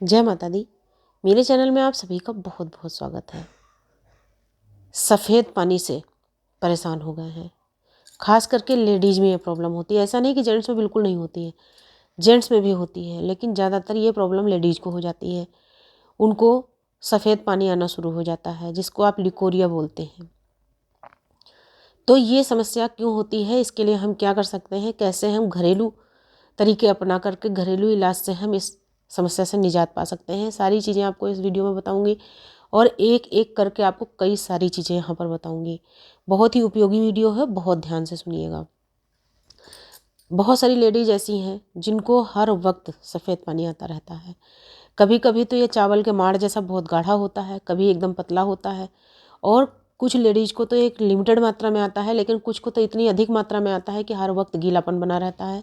जय माता दी। मेरे चैनल में आप सभी का बहुत बहुत स्वागत है। सफ़ेद पानी से परेशान हो गए हैं, खास करके लेडीज़ में ये प्रॉब्लम होती है। ऐसा नहीं कि जेंट्स में बिल्कुल नहीं होती है, जेंट्स में भी होती है, लेकिन ज़्यादातर ये प्रॉब्लम लेडीज़ को हो जाती है। उनको सफ़ेद पानी आना शुरू हो जाता है, जिसको आप लिकोरिया बोलते हैं। तो ये समस्या क्यों होती है, इसके लिए हम क्या कर सकते हैं, कैसे हम घरेलू तरीके अपना करके घरेलू इलाज से हम इस समस्या से निजात पा सकते हैं, सारी चीज़ें आपको इस वीडियो में बताऊंगी और एक एक करके आपको कई सारी चीज़ें यहाँ पर बताऊंगी। बहुत ही उपयोगी वीडियो है, बहुत ध्यान से सुनिएगा। बहुत सारी लेडीज़ ऐसी हैं जिनको हर वक्त सफ़ेद पानी आता रहता है। कभी कभी तो ये चावल के माड़ जैसा बहुत गाढ़ा होता है, कभी एकदम पतला होता है, और कुछ लेडीज़ को तो एक लिमिटेड मात्रा में आता है, लेकिन कुछ को तो इतनी अधिक मात्रा में आता है कि हर वक्त गीलापन बना रहता है,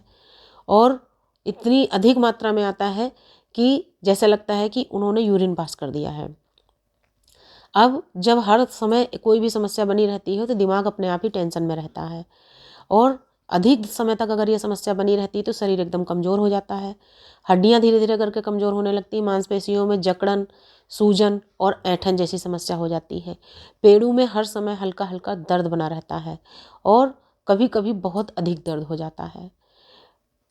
और इतनी अधिक मात्रा में आता है कि जैसे लगता है कि उन्होंने यूरिन पास कर दिया है। अब जब हर समय कोई भी समस्या बनी रहती है तो दिमाग अपने आप ही टेंशन में रहता है, और अधिक समय तक अगर ये समस्या बनी रहती है तो शरीर एकदम कमज़ोर हो जाता है। हड्डियाँ धीरे धीरे करके कमज़ोर होने लगती हैं, मांसपेशियों में जकड़न, सूजन और ऐंठन जैसी समस्या हो जाती है। पेड़ों में हर समय हल्का हल्का दर्द बना रहता है, और कभी कभी बहुत अधिक दर्द हो जाता है।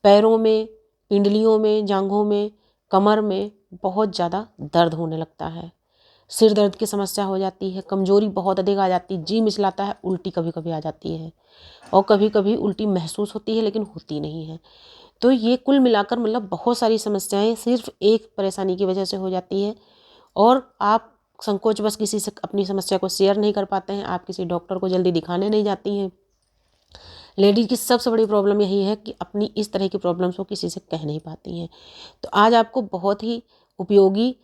पैरों में, पिंडलियों में, जांघों में, कमर में बहुत ज़्यादा दर्द होने लगता है। सिर दर्द की समस्या हो जाती है, कमज़ोरी बहुत अधिक आ जाती है, जी मिचलाता है, उल्टी कभी कभी आ जाती है, और कभी कभी उल्टी महसूस होती है लेकिन होती नहीं है। तो ये कुल मिलाकर मतलब बहुत सारी समस्याएं सिर्फ एक परेशानी की वजह से हो जाती है, और आप संकोचवश किसी से अपनी समस्या को शेयर नहीं कर पाते हैं, आप किसी डॉक्टर को जल्दी दिखाने नहीं जाती हैं। लेडीज़ की सबसे बड़ी प्रॉब्लम यही है कि अपनी इस तरह की प्रॉब्लम्स को किसी से कह नहीं पाती हैं। तो आज आपको बहुत ही उपयोगी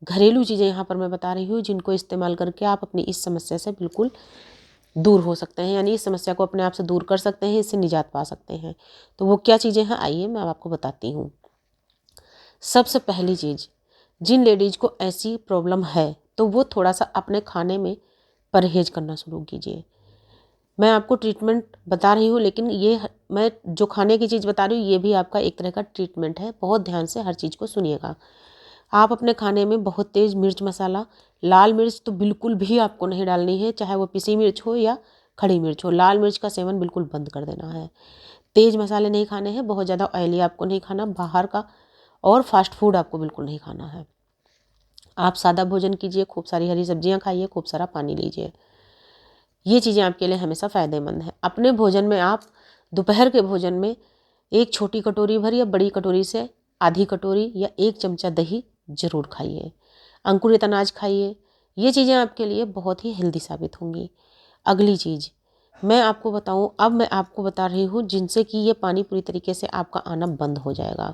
घरेलू चीज़ें यहाँ पर मैं बता रही हूँ, जिनको इस्तेमाल करके आप अपनी इस समस्या से बिल्कुल दूर हो सकते हैं, यानी इस समस्या को अपने आप से दूर कर सकते हैं, इससे निजात पा सकते हैं। तो वो क्या चीज़ें हैं, आइए मैं आपको बताती हूँ। सबसे पहली चीज़, जिन लेडीज़ को ऐसी प्रॉब्लम है तो वो थोड़ा सा अपने खाने में परहेज़ करना शुरू कीजिए। मैं आपको ट्रीटमेंट बता रही हूँ, लेकिन ये मैं जो खाने की चीज़ बता रही हूँ ये भी आपका एक तरह का ट्रीटमेंट है। बहुत ध्यान से हर चीज़ को सुनिएगा। आप अपने खाने में बहुत तेज़ मिर्च मसाला, लाल मिर्च तो बिल्कुल भी आपको नहीं डालनी है, चाहे वो पिसी मिर्च हो या खड़ी मिर्च हो। लाल मिर्च का सेवन बिल्कुल बंद कर देना है। तेज़ मसाले नहीं खाने हैं, बहुत ज़्यादा ऑयली आपको नहीं खाना, बाहर का और फास्ट फूड आपको बिल्कुल नहीं खाना है। आप सादा भोजन कीजिए, खूब सारी हरी सब्जियाँ खाइए, खूब सारा पानी लीजिए। ये चीज़ें आपके लिए हमेशा फ़ायदेमंद है। अपने भोजन में आप दोपहर के भोजन में एक छोटी कटोरी भर या बड़ी कटोरी से आधी कटोरी या 1 चमचा दही ज़रूर खाइए। अंकुरित अनाज खाइए। ये चीज़ें आपके लिए बहुत ही हेल्दी साबित होंगी। अगली चीज़ मैं आपको बताऊँ, अब मैं आपको बता रही हूँ जिनसे कि ये पानी पूरी तरीके से आपका आना बंद हो जाएगा।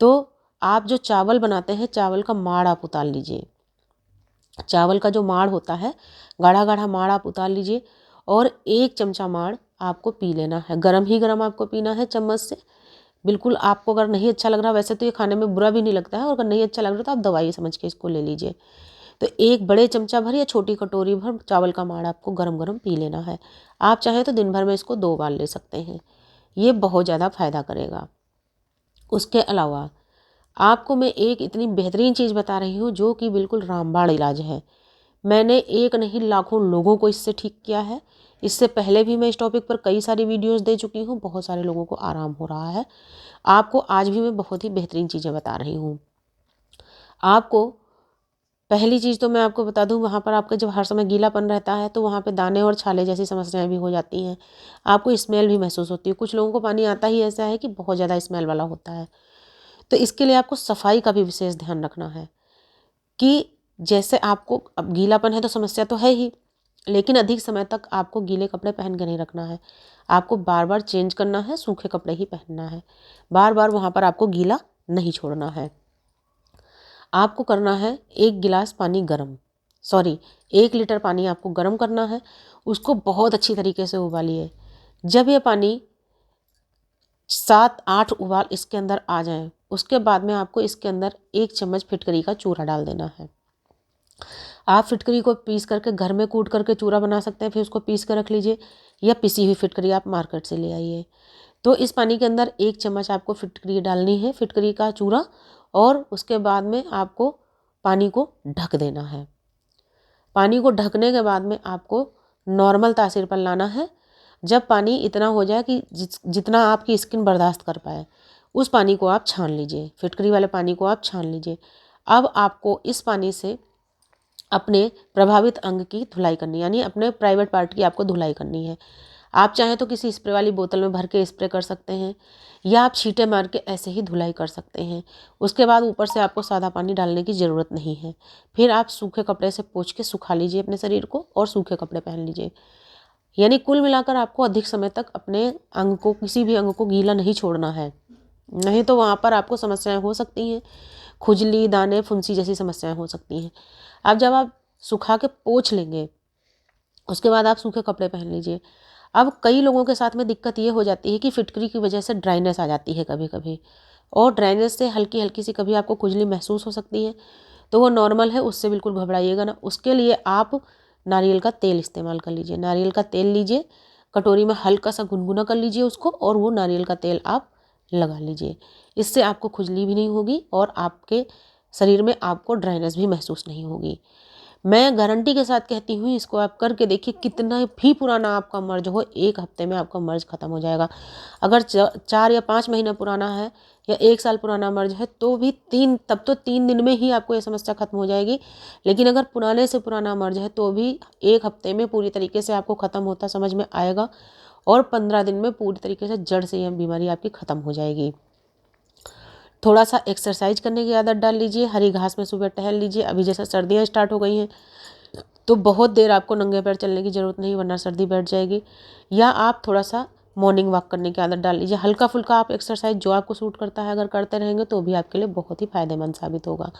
तो आप जो चावल बनाते हैं, चावल का माड़ आप उतार लीजिए। चावल का जो माड़ होता है, गाढ़ा गाढ़ा माड़ आप उतार लीजिए, और 1 चमचा माड़ आपको पी लेना है। गरम ही गरम आपको पीना है चम्मच से। बिल्कुल आपको अगर नहीं अच्छा लग रहा, वैसे तो ये खाने में बुरा भी नहीं लगता है, और अगर नहीं अच्छा लग रहा तो आप दवाई समझ के इसको ले लीजिए। तो एक बड़े चमचा भर या छोटी कटोरी भर चावल का माड़ आपको गरम गरम पी लेना है। आप चाहें तो दिन भर में इसको 2 बार ले सकते हैं। ये बहुत ज़्यादा फ़ायदा करेगा। उसके अलावा आपको मैं एक इतनी बेहतरीन चीज़ बता रही हूँ जो कि बिल्कुल रामबाण इलाज है। मैंने एक नहीं लाखों लोगों को इससे ठीक किया है। इससे पहले भी मैं इस टॉपिक पर कई सारी वीडियोस दे चुकी हूँ, बहुत सारे लोगों को आराम हो रहा है। आपको आज भी मैं बहुत ही बेहतरीन चीज़ें बता रही हूँ। आपको पहली चीज़ तो मैं आपको बता दूँ, वहाँ पर आपका जब हर समय गीलापन रहता है तो वहाँ पे दाने और छाले जैसी समस्याएं भी हो जाती हैं। आपको स्मेल भी महसूस होती है। कुछ लोगों को पानी आता ही ऐसा है कि बहुत ज़्यादा स्मेल वाला होता है। तो इसके लिए आपको सफाई का भी विशेष ध्यान रखना है कि जैसे आपको अब गीलापन है तो समस्या तो है ही, लेकिन अधिक समय तक आपको गीले कपड़े पहन के नहीं रखना है। आपको बार बार चेंज करना है, सूखे कपड़े ही पहनना है। बार बार वहाँ पर आपको गीला नहीं छोड़ना है। आपको करना है 1 गिलास पानी गर्म, 1 लीटर पानी आपको गर्म करना है। उसको बहुत अच्छी तरीके से उबालिए। जब ये पानी 7-8 उबाल इसके अंदर आ जाएं, उसके बाद में आपको इसके अंदर 1 चम्मच फिटकरी का चूरा डाल देना है। आप फिटकरी को पीस करके घर में कूट करके चूरा बना सकते हैं, फिर उसको पीस कर रख लीजिए, या पिसी हुई फिटकरी आप मार्केट से ले आइए। तो इस पानी के अंदर 1 चम्मच आपको फिटकरी डालनी है, फिटकरी का चूरा, और उसके बाद में आपको पानी को ढक देना है। पानी को ढकने के बाद में आपको नॉर्मल तासीर पर लाना है। जब पानी इतना हो जाए कि जितना आपकी स्किन बर्दाश्त कर पाए, उस पानी को आप छान लीजिए। फिटकरी वाले पानी को आप छान लीजिए। अब आपको इस पानी से अपने प्रभावित अंग की धुलाई करनी, यानी अपने प्राइवेट पार्ट की आपको धुलाई करनी है। आप चाहें तो किसी स्प्रे वाली बोतल में भर के स्प्रे कर सकते हैं, या आप छींटे मार के ऐसे ही धुलाई कर सकते हैं। उसके बाद ऊपर से आपको सादा पानी डालने की ज़रूरत नहीं है। फिर आप सूखे कपड़े से पोंछ के सुखा लीजिए अपने शरीर को और सूखे कपड़े पहन लीजिए। यानी कुल मिलाकर आपको अधिक समय तक अपने अंग को, किसी भी अंग को गीला नहीं छोड़ना है, नहीं तो वहाँ पर आपको समस्याएं हो सकती हैं। खुजली, दाने, फुंसी जैसी समस्याएं हो सकती हैं। अब जब आप सुखा के पोंछ लेंगे, उसके बाद आप सूखे कपड़े पहन लीजिए। अब कई लोगों के साथ में दिक्कत ये हो जाती है कि फिटकरी की वजह से ड्राइनेस आ जाती है कभी कभी, और ड्राइनेस से हल्की हल्की सी कभी आपको खुजली महसूस हो सकती है, तो वो नॉर्मल है, उससे बिल्कुल घबराइएगा ना। उसके लिए आप नारियल का तेल इस्तेमाल कर लीजिए। नारियल का तेल लीजिए, कटोरी में हल्का सा गुनगुना कर लीजिए उसको, और वो नारियल का तेल आप लगा लीजिए। इससे आपको खुजली भी नहीं होगी और आपके शरीर में आपको ड्राइनेस भी महसूस नहीं होगी। मैं गारंटी के साथ कहती हूँ, इसको आप करके देखिए। कितना भी पुराना आपका मर्ज हो, 1 हफ्ते में आपका मर्ज खत्म हो जाएगा। अगर 4 या 5 महीना पुराना है या 1 साल पुराना मर्ज है, तो भी 3 दिन में ही आपको ये समस्या खत्म हो जाएगी। लेकिन अगर पुराने से पुराना मर्ज है, तो भी 1 हफ्ते में पूरी तरीके से आपको ख़त्म होता समझ में आएगा, और 15 दिन में पूरी तरीके से जड़ से यह बीमारी आपकी ख़त्म हो जाएगी। थोड़ा सा एक्सरसाइज करने की आदत डाल लीजिए। हरी घास में सुबह टहल लीजिए। अभी जैसे सर्दियाँ स्टार्ट हो गई हैं, तो बहुत देर आपको नंगे पैर चलने की ज़रूरत नहीं, वरना सर्दी बैठ जाएगी। या आप थोड़ा सा मॉर्निंग वॉक करने की आदत डाल लीजिए। हल्का फुल्का आप एक्सरसाइज जो आपको सूट करता है अगर करते रहेंगे, तो भी आपके लिए बहुत ही फ़ायदेमंद साबित होगा।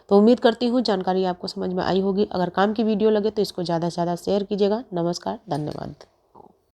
तो उम्मीद करती हूँ जानकारी आपको समझ में आई होगी। अगर काम की वीडियो लगे तो इसको ज़्यादा से ज़्यादा शेयर कीजिएगा। नमस्कार, धन्यवाद।